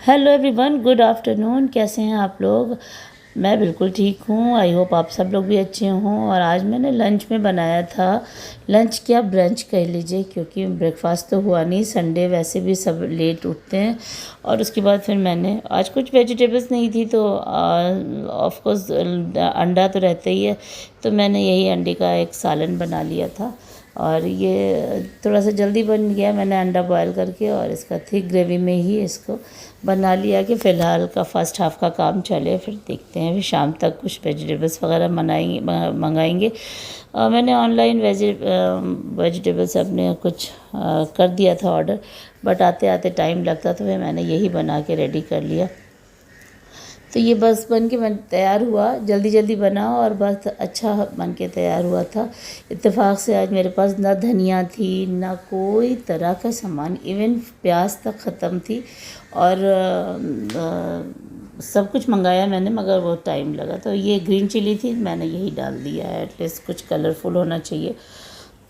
Hello everyone, good afternoon. कैसे हैं आप लोग? मैं बिल्कुल ठीक हूँ। आई होप आप सब लोग भी अच्छे हों। और आज मैंने लंच में बनाया था, लंच क्या ब्रंच कह लीजिए, क्योंकि ब्रेकफास्ट तो हुआ नहीं। संडे वैसे भी सब लेट उठते हैं। और उसके बाद फिर मैंने आज कुछ वेजिटेबल्स नहीं थी, तो ऑफ कोर्स अंडा तो रहता ही है, तो मैंने यही अंडे का एक सालन बना लिया था। और ये थोड़ा सा जल्दी बन गया। मैंने अंडा बॉयल करके और इसका थिक ग्रेवी में ही इसको बना लिया कि फ़िलहाल का फ़र्स्ट हाफ़ का काम चले, फिर देखते हैं, फिर शाम तक कुछ वेजिटेबल्स वगैरह मंगाएंगे। मैंने ऑनलाइन वेजिटेबल्स अपने कुछ कर दिया था ऑर्डर, बट आते आते टाइम लगता, तो फिर मैंने यही बना के रेडी कर लिया। तो ये बस बन के तैयार हुआ, जल्दी जल्दी बना और बस अच्छा बन के तैयार हुआ था। इत्तेफाक से आज मेरे पास ना धनिया थी, ना कोई तरह का सामान, इवन प्याज तक ख़त्म थी। और सब कुछ मंगाया मैंने, मगर वो टाइम लगा। तो ये ग्रीन चिली थी, मैंने यही डाल दिया है, एटलीस्ट कुछ कलरफुल होना चाहिए।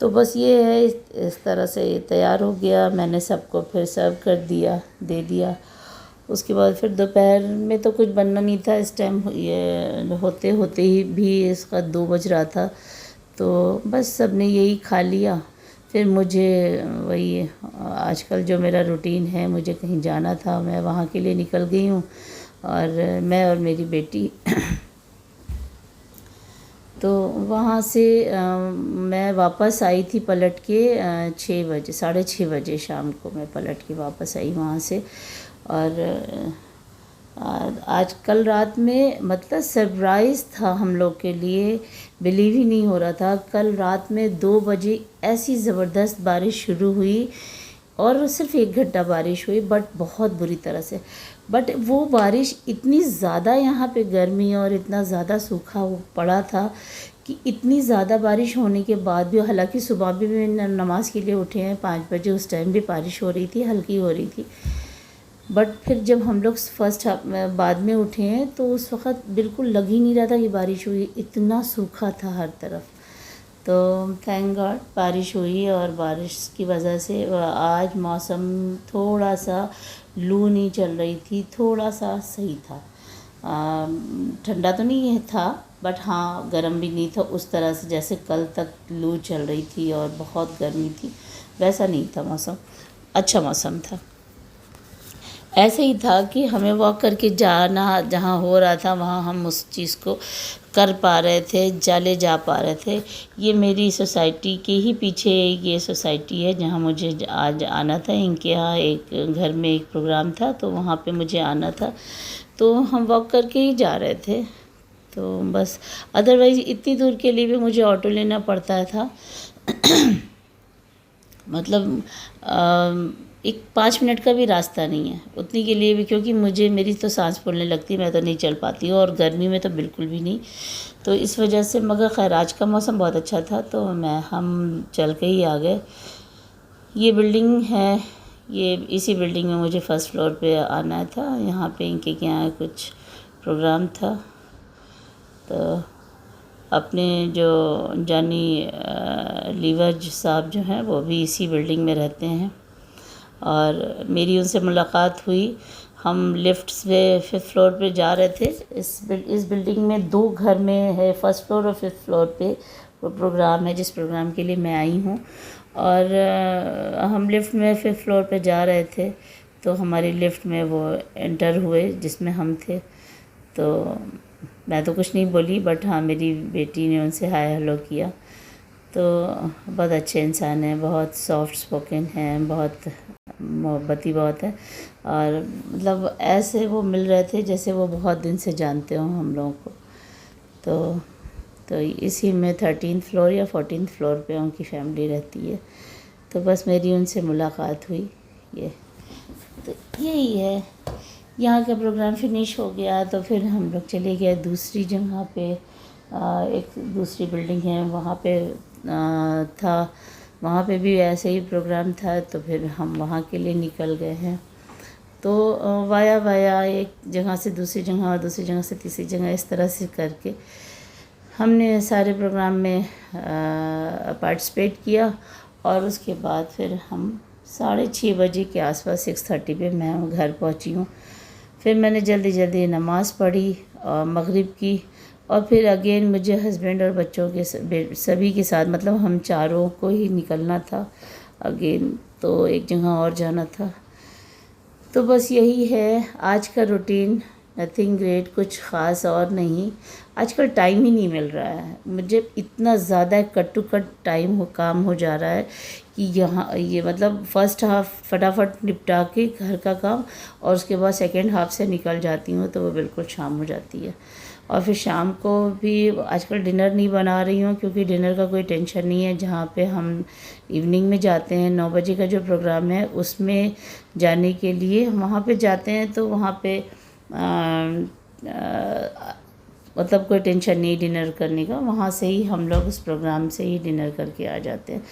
तो बस ये है, इस तरह से ये तैयार हो गया। मैंने सबको फिर सर्व कर दिया, दे दिया। उसके बाद फिर दोपहर में तो कुछ बनना नहीं था इस टाइम, ये होते होते ही भी इसका 2 बज रहा था। तो बस सब ने यही खा लिया। फिर मुझे वही आजकल जो मेरा रूटीन है, मुझे कहीं जाना था, मैं वहाँ के लिए निकल गई हूँ। और मैं और मेरी बेटी तो वहाँ से मैं वापस आई थी पलट के 6 बजे, 6:30 शाम को मैं पलट के वापस आई वहाँ से। और आज कल रात में मतलब सरप्राइज़ था हम लोग के लिए, बिलीव ही नहीं हो रहा था। कल रात में 2 बजे ऐसी ज़बरदस्त बारिश शुरू हुई, और सिर्फ 1 घंटा बारिश हुई, बट बहुत बुरी तरह से। बट वो बारिश इतनी ज़्यादा, यहाँ पे गर्मी और इतना ज़्यादा सूखा पड़ा था कि इतनी ज़्यादा बारिश होने के बाद भी, हालांकि सुबह भी नमाज़ के लिए उठे हैं 5 बजे, उस टाइम भी बारिश हो रही थी, हल्की हो रही थी। बट फिर जब हम लोग बाद में उठे हैं, तो उस वक़्त बिल्कुल लग ही नहीं रहा था कि बारिश हुई, इतना सूखा था हर तरफ। तो थैंक गॉड बारिश हुई, और बारिश की वजह से आज मौसम थोड़ा सा, लू नहीं चल रही थी, थोड़ा सा सही था। ठंडा तो नहीं था, बट हाँ गर्म भी नहीं था उस तरह से जैसे कल तक लू चल रही थी और बहुत गर्मी थी, वैसा नहीं था मौसम। अच्छा मौसम था। ऐसे ही था कि हमें वॉक करके जाना, जहाँ हो रहा था वहाँ हम उस चीज़ को कर पा रहे थे, जा पा रहे थे। ये मेरी सोसाइटी के ही पीछे ये सोसाइटी है जहाँ मुझे आज आना था। इनके यहाँ एक घर में एक प्रोग्राम था, तो वहाँ पे मुझे आना था, तो हम वॉक करके ही जा रहे थे। तो बस अदरवाइज़ इतनी दूर के लिए भी मुझे ऑटो लेना पड़ता था। मतलब एक 5 मिनट का भी रास्ता नहीं है उतनी के लिए भी, क्योंकि मुझे, मेरी तो सांस फूलने लगती है, मैं तो नहीं चल पाती हूँ, और गर्मी में तो बिल्कुल भी नहीं। तो इस वजह से, मगर खैर आज का मौसम बहुत अच्छा था, तो हम चल के ही आ गए। ये बिल्डिंग है, ये इसी बिल्डिंग में मुझे फर्स्ट फ्लोर पे आना था। यहाँ पे इनके यहाँ कुछ प्रोग्राम था, तो अपने जो जानी लीवर साहब जो हैं, वो भी इसी बिल्डिंग में रहते हैं, और मेरी उनसे मुलाकात हुई। हम लिफ्ट से 5th फ्लोर पे जा रहे थे। इस बिल्डिंग में 2 घर में है, फर्स्ट फ्लोर और 5th फ्लोर पे वो प्रोग्राम है जिस प्रोग्राम के लिए मैं आई हूँ। और हम लिफ्ट में 5th फ्लोर पे जा रहे थे, तो हमारी लिफ्ट में वो एंटर हुए जिसमें हम थे। तो मैं तो कुछ नहीं बोली, बट हाँ मेरी बेटी ने उनसे हाय हेलो किया। तो बहुत अच्छे इंसान हैं, बहुत सॉफ्ट स्पोकन हैं, बहुत मोहब्बती बहुत है। और मतलब ऐसे वो मिल रहे थे जैसे वो बहुत दिन से जानते हो हम लोगों को। तो इसी में 13th फ्लोर या 14th फ्लोर पे उनकी फैमिली रहती है। तो बस मेरी उनसे मुलाकात हुई। ये तो यही है। यहाँ का प्रोग्राम फिनिश हो गया, तो फिर हम लोग चले गए दूसरी जगह पे। एक दूसरी बिल्डिंग है, वहाँ पे था, वहाँ पे भी ऐसे ही प्रोग्राम था, तो फिर हम वहाँ के लिए निकल गए हैं। तो वाया एक जगह से दूसरी जगह और दूसरी जगह से तीसरी जगह, इस तरह से करके हमने सारे प्रोग्राम में पार्टिसिपेट किया। और उसके बाद फिर हम 6:30 बजे के आसपास, 6:30 पे मैं घर पहुँची हूँ। फिर मैंने जल्दी जल्दी नमाज़ पढ़ी और मगरिब की, और फिर अगेन मुझे हस्बैंड और बच्चों के सभी के साथ, मतलब हम चारों को ही निकलना था अगेन, तो एक जगह और जाना था। तो बस यही है आज का रूटीन, नथिंग ग्रेट, कुछ ख़ास और नहीं। आजकल टाइम ही नहीं मिल रहा है मुझे, इतना ज़्यादा कट टू कट काम हो जा रहा है कि यहाँ ये मतलब फ़र्स्ट हाफ़ फटाफट निपटा के घर का काम, और उसके बाद सेकंड हाफ़ से निकल जाती हूँ तो वो बिल्कुल शाम हो जाती है। और फिर शाम को भी आजकल डिनर नहीं बना रही हूँ, क्योंकि डिनर का कोई टेंशन नहीं है। जहाँ पे हम इवनिंग में जाते हैं 9 बजे का जो प्रोग्राम है उसमें जाने के लिए, वहाँ पे जाते हैं तो वहाँ पे मतलब कोई टेंशन नहीं डिनर करने का, वहाँ से ही हम लोग उस प्रोग्राम से ही डिनर करके आ जाते हैं।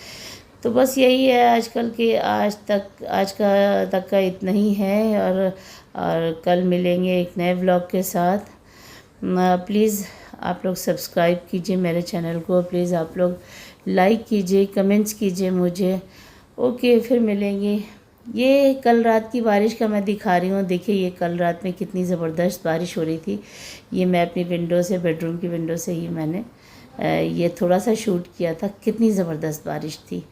तो बस यही है आजकल के, आज तक का इतना ही है। और कल मिलेंगे एक नए व्लॉग के साथ। प्लीज़ आप लोग सब्सक्राइब कीजिए मेरे चैनल को, प्लीज़ आप लोग लाइक कीजिए, कमेंट्स कीजिए मुझे। ओके, फिर मिलेंगे। ये कल रात की बारिश का मैं दिखा रही हूँ, देखिए ये कल रात में कितनी ज़बरदस्त बारिश हो रही थी। ये मैं अपनी विंडो से, बेडरूम की विंडो से ही मैंने ये थोड़ा सा शूट किया था, कितनी ज़बरदस्त बारिश थी।